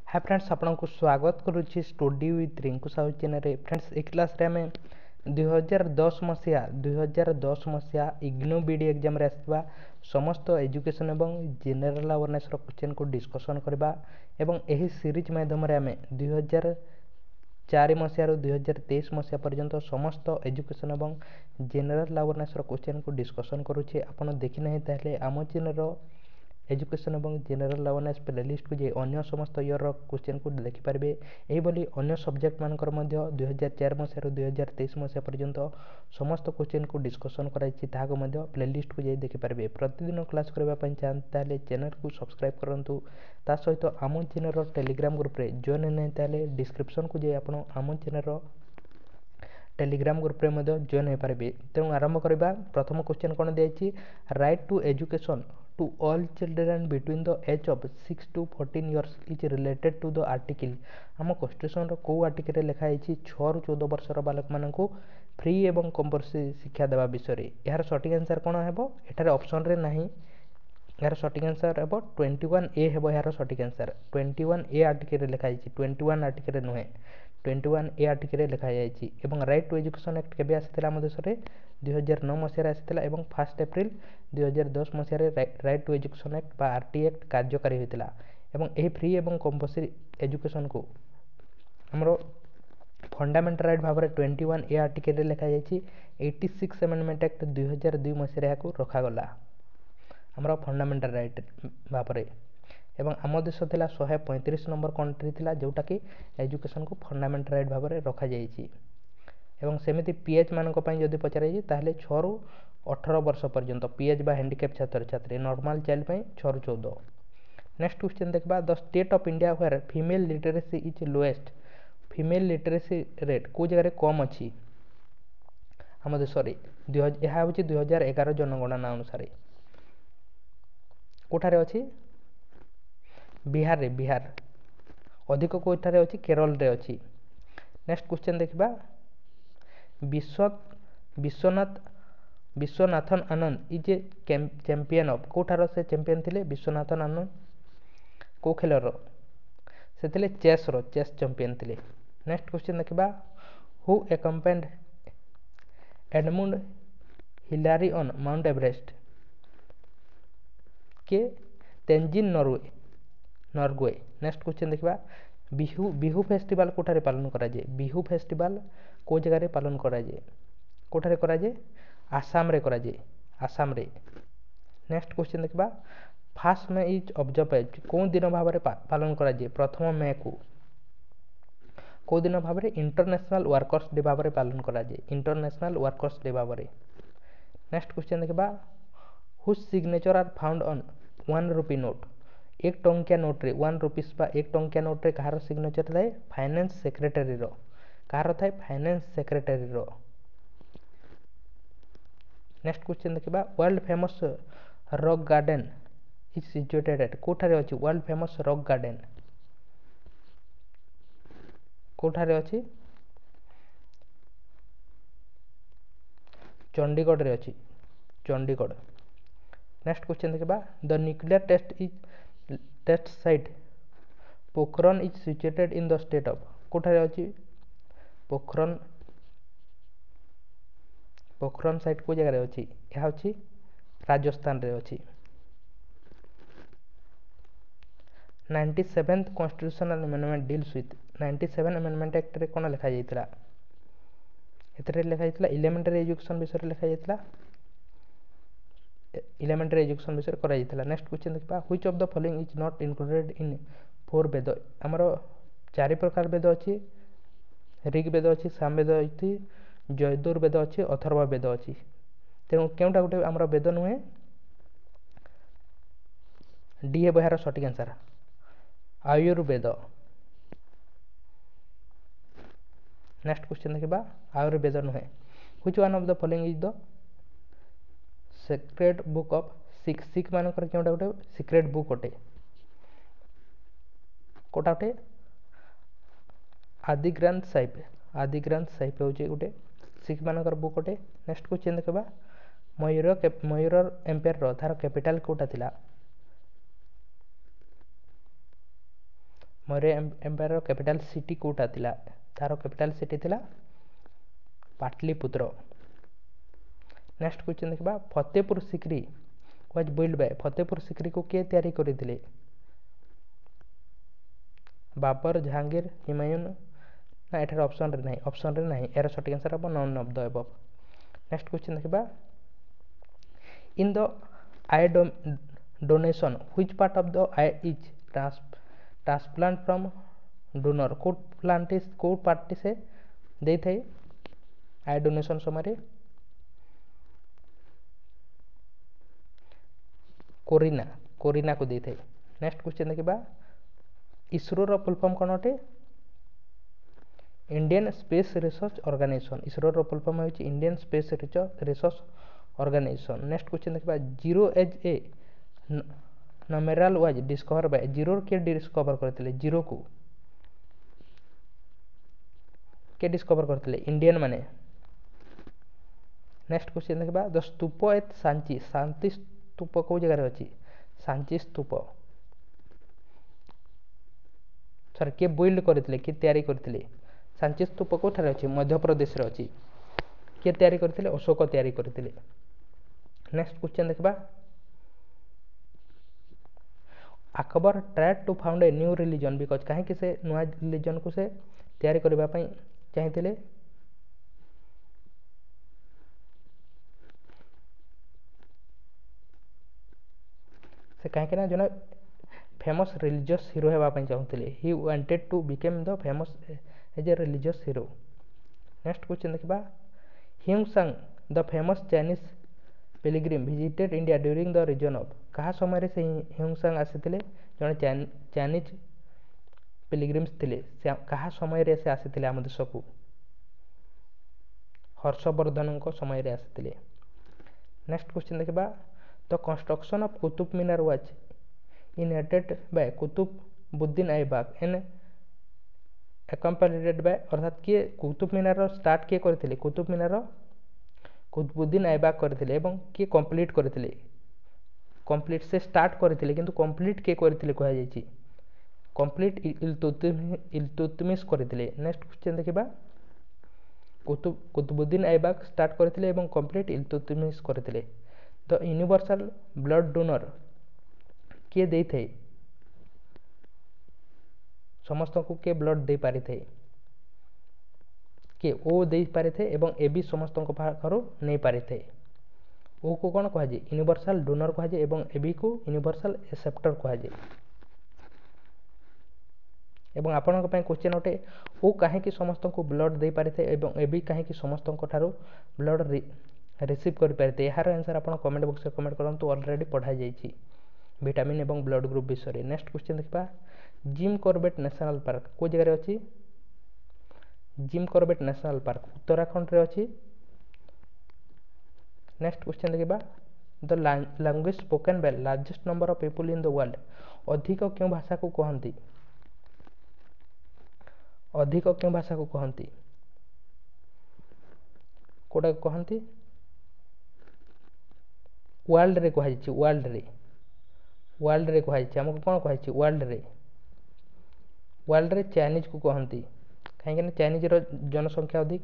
हाय friends आपको स्वागत करुच्ची study with Rinku Sahu channel friends ए क्लास रे आम 2010 मसीहा इग्नू बीडी एग्जाम रे आसवा समस्त एजुकेशन एवं जनरल अवेयरनेस क्वेश्चन को डिस्कशन करबा एवं एही सीरीज माध्यम रे आम 2004 मसीहा 2023 मसीहा पर्यंत समस्त एजुकेशन एवं जनरल अवेयरनेस क्वेश्चन को डिस्कशन करुचे आपण देखि नहीं ताले आम चैनल एजुकेशन एवं जनरल अवेयरनेस प्लेलिस्ट को जे अन्य समस्त इयर क्वेश्चन को देखिपारे यही अन्य सब्जेक्ट मानकर 2004 मसीह 2023 मसीहा पर्यंत समस्त क्वेश्चन को डिस्कशन कराई प्लेलिस्ट को जाई देखिपारे प्रतिदिन क्लास करने चाहते चैनल को सब्सक्राइब करूँ ता सहित आम चैनल टेलीग्राम ग्रुप रे जॉइन नहीं डिस्क्रिप्शन को जाई आपण आम चैनल टेलीग्राम ग्रुप रे जॉइन हो पारे तेणु आरंभ करवा प्रथम क्वेश्चन कौन दिखाई right to education to all children between the age of 6 to 14 years is related to the article आम कन्स्टिट्यूशन को आर्टिकल लिखाई 6 ରୁ 14 वर्षर बालक मानक फ्री एवं कंपलसरी शिक्षा देवा विषय यार सठिक आंसर कौन है एठार ऑप्शन रे नहीं यार सठिक आंसर है 21A है यार सठिक आंसर 21A आर्टिकल लिखाई 21 आर्टिकल नुहे 21A आर्टिकल लिखाई राइट टू एजुकेशन एक्ट केबे आसीथिला हम देश में 2009 मसीह आसीथिला 1 एप्रिल 2010 मसीह राइट टू एजुकेशन एक्ट बा आरटी एक्ट कार्यकारी होता है फ्री एवं कंपलसरी एजुकेशन को हमरो फंडामेंटल राइट भाव में 21A आर्टिकल लिखाई 86 अमेंडमेंट एक्ट 2002 मसीह रखागला हमरो फंडामेंटल राइट भाव में एवं आम देश थिला 135 नंबर कंट्री थिला जोटा कि एजुकेशन को फंडामेंटल राइट भाव में रखा जाइए एवं सेमिति पीएच मानक जदि पचारे ताहले 6 ରୁ 18 वर्ष पर्यंत पीएच बा हैंडिकैप छात्र छात्री नॉर्मल चाइल्ड 6 ରୁ 14। नेक्स्ट क्वेश्चन देखबा the state of India where female literacy is lowest female literacy rate को जगह कम अच्छी आम देश में 2011 जनगणना अनुसार कोठारे अच्छी बिहार रे बिहार अधिक कोठारे अच्छी केरल रे अच्छी। नेक्स्ट क्वेश्चन देखबा Viswanathan Anand is a champion of कोठार से चैंपियन थिले विश्वनाथन आनंद को खेलर से थिले चेस चैंपियन थिले। नेक्स्ट क्वेश्चन देखबा who accompanied Edmund Hillary on Mount Everest के तेंजिन नॉर्वे। नेक्स्ट क्वेश्चन देखबा बिहू फेस्टिवल कोठारे पालन करा जाए बिहू फेस्टिवल को जगह पालन करा जाए कोठारे करा जाए आसाम रे करा जाए आसाम रे। नेक्स्ट क्वेश्चन देखबा 1 मे इज ऑब्जर्व कौन दिन भाव में पालन करा जाए 1 मे को दिन भाव में इंटरनेशनल वर्कर्स डे भाव में पालन करा जाए इंटरनेशनल वर्कर्स डे भाव में। नेक्स्ट क्वेश्चन देखबा whose signature are found on 1 rupee note 1 टंकिया नोट रे 1 रुपीस बा 1 टंकिया नोट रे कहार सिग्नेचर थाए फाइनेंस सेक्रेटरी रो कहार थाए फाइनेंस सेक्रेटरी रो। नेक्स्ट क्वेश्चन देखबा world famous rock garden is situated at कोठारे अछि वर्ल्ड फेमस रॉक गार्डन कोठारे अछि चंडीगढ़ रे अछि चंडीगढ़। नेक्स्ट क्वेश्चन देखबा the nuclear test site Pokhran is situated in the state of कोठारे अछि पोखरन साइट को जगह अच्छी यह अच्छी राजस्थान रे अच्छी। 97th constitutional amendment deals with 97 amendment act रे कोन लिखा जाइतला एतरे लिखा जाइतला एलिमेंटरी एजुकेशन विषय लिखा जाइतला एलिमेंटरी एजुकेशन विषय करा जाइतला। नेक्स्ट क्वेश्चन देखबा which of the following is not included in 4 वेद हमरो 4 प्रकार वेद अच्छी ऋग्वेद अच्छी सामवेद अच्छी जयदुर्वेद अच्छी अथर्व वेद अच्छी तेणु केउटा गोटे आमर वेद नुहे डी है यार सठिक आंसर आयुर्वेद। नेक्स्ट क्वेश्चन देखबा आयुर्वेद नुहे which one of the following is the sacred book of Sikh मानकर केउटा गोटे सीक्रेट बुक अटे कोटा गोटे आदि ग्रंथ साहिब होचे गोटे सिख मानकर बुक अटे। नेक्स्ट क्वेश्चन देखबा मयूर एम्पायर तार कैपिटल कोटा थिला मौर्य एम्पायर कैपिटल सिटी कोटा थिला तार कैपिटल सिटी थिला पाटलिपुत्र। नेक्स्ट क्वेश्चन देखा Fatehpur Sikri was build by Fatehpur Sikri को किए तैयारी करथिले बाबर जहांगीर हुमायूं ना एठार ऑप्शन रे नहीं यार सठिक आंसर हम none of the above. Next question देखा in the eye donation which part of the eye is transplant from donor को पार्टी से दे थे आई डोनेशन समय कोरिना को दे थे। नेक्स्ट क्वेश्चन देखा इसरो रो फुल फॉर्म कौन अटे Indian Space Research Organisation ISRO रो फुल फॉर्म होची Indian Space Research Organisation. Next question देखा zero as a numeral was discover by zero के डिस्कवर करथिले जीरो को के डिस्कवर करथिले इंडियन माने। नेक्स्ट क्वेश्चन देखा द स्तूप एट सांची शांति स्तूप को जगह रे अछि सांची स्तूप सर के बिल्ड करथिले के तैयारी करथिले सांची स्तूप को ठारे अछि मध्य प्रदेश रे अछि के तैयारी करथिले अशोक तैयारी करथिले। नेक्स्ट क्वेश्चन देखबा Akbar tried to found a new religion because काहे कि से नुआ रिलीजन को से तैयारी करबा पई चाहिथिले से काहे कि ना जने फेमस रिलीजियस हीरो हेबा पई चाहुथिले he wanted to become the famous as a religious hero. Next question देखबा Hiuen the famous Chinese pilgrim visited India during the region of कहा समय रे से ह्यूंग आसीथिले जने चाइनीज पिलग्रिम्स थिले कहा समय रे से आसीथिले हम देश को हर्षवर्धन को समय रे आसीथिले। नेक्स्ट क्वेश्चन देखबा the construction of Qutub Minar was inherited by Qutubuddin Aibak and accompanied by अर्थात किए कुतुब मीनार स्टार्ट किए करथिले कुतुब मीनार कुतुबुद्दीन ऐबक करथिले एवं किए कंप्लीट करथिले कंप्लीट से स्टार्ट करथिले किंतु कंप्लीट किए करथिले कहया जायछि कंप्लीट इल्तुतमिश करथिले। नेक्स्ट क्वेश्चन देखिबा कुतुबुद्दीन ऐबक स्टार्ट करथिले एवं कंप्लीट इल्तुतमिश करथिले। द यूनिवर्सल ब्लड डोनर किए देई थे समस्त को के ब्लड दे पारि थे के ओ दे पारि थे एवं ए भी समस्त को पाखरो नै पारि थे ओ को कोन कहा जे यूनिवर्सल डोनर कहा जे एवं ए भी को यूनिवर्सल एक्सेप्टर कहा जे। एवं आपन को पय क्वेश्चन ओटे ओ काहे कि समस्त को ब्लड दे पारि थे एवं ए भी काहे कि समस्त को थारो ब्लड रिसीव कर पारि थे यार आंसर आपन कमेंट बॉक्स में कमेंट करंतु ऑलरेडी पढ़ा जायछि विटामिन एवं ब्लड ग्रुप विषय। नेक्स्ट क्वेश्चन देखबा जिम कॉर्बेट नेशनल पार्क को जगह रे अछि Jim Corbett national park Uttarakhand रे अछि। नेक्स्ट क्वेश्चन देखबा the language spoken by largest number of people in the world अधिक क्यों भाषा को कहंती अधिक क्यों भाषा को कहंती कोडा कहंती वर्ल्ड रे कहै वर्ल्ड रे कहै हमको कोन कहै वर्ल्ड रे चाइनीज को कहती कहीं चाइनीज रो जनसंख्या अधिक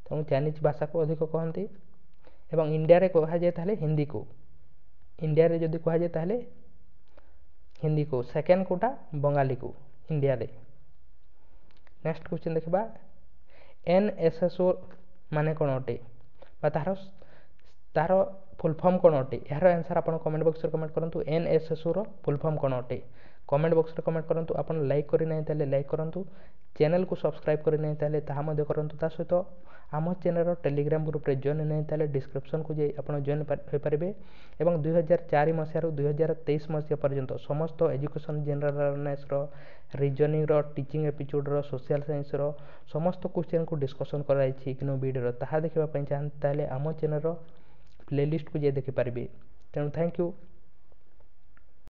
तेणु चाइनीज भाषा को अधिक कहती एवं इंडिया रे कहा जाए ताले हिंदी को इंडिया रे जदि कहा जाए ताले हिंदी को सेकेंड कोटा बंगाली को इंडिया रे। नेक्स्ट क्वेश्चन देखबा एनएसएसओ माने कोन अटे बा तार फुल फॉर्म कोन अटे यार आंसर आपन कमेंट बॉक्स रे कमेंट करंतु एनएसएसओ रो फुल फॉर्म कोन अटे कमेंट बॉक्स रे कमेंट करंतु आपन लाइक करि नै ताले लाइक करंतु चैनल को सब्सक्राइब करि नै ताले ताहा मध्ये करंतु ता सहित आम चैनल टेलीग्राम ग्रुप रे जॉइन नै ताले डिस्क्रिप्शन को जे आपन जॉइन होई परिबे एवं 2004 मसिया रो 2023 मसिया पर्यंत समस्त एजुकेशन जनरल अवेयरनेस रो रीजनिंग रो टीचिंग एपिसोड रो सोशल साइंस रो समस्त क्वेश्चन को डिस्कशन कराई छी इग्नो वीडियो रो ताहा देखबा पय चाहन ताले आम चैनल रो प्लेलिस्ट को जे देखि परिबे। तेणु थैंक यू।